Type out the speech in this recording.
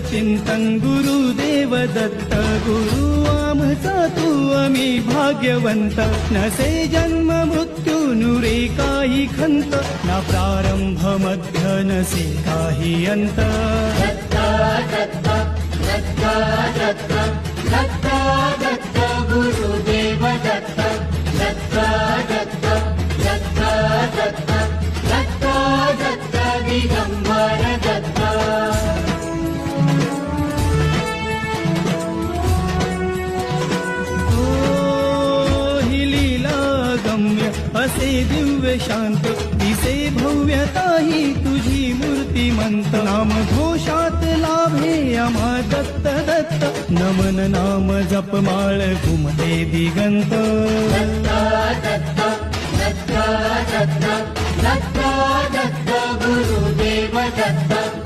चिंतन गुरुदेव दत्त गुरु आमचा तू आम्ही भाग्यवंत नसे जन्म मृत्यू नुरे काही खंत ना प्रारंभ मध्य नसे काही अंत दत्ता दत्ता दत्ता दत्ता दत्ता दत्ता गुरुदेव दत्ता दत्ता दत्ता दत्ता दत्ता दत्ता दत्ता दिगंबर दत्ता असे दिव्य शांत दिसे भव्यता ही तुझी मूर्तिमंत नाम घोषात लाभे आम्हा दत्त दत्त नमन नाम जपमाळ घुमते दिगंत दत्ता दत्ता दत्ता दत्ता दत्ता दत्ता गुरुदेव दत्ता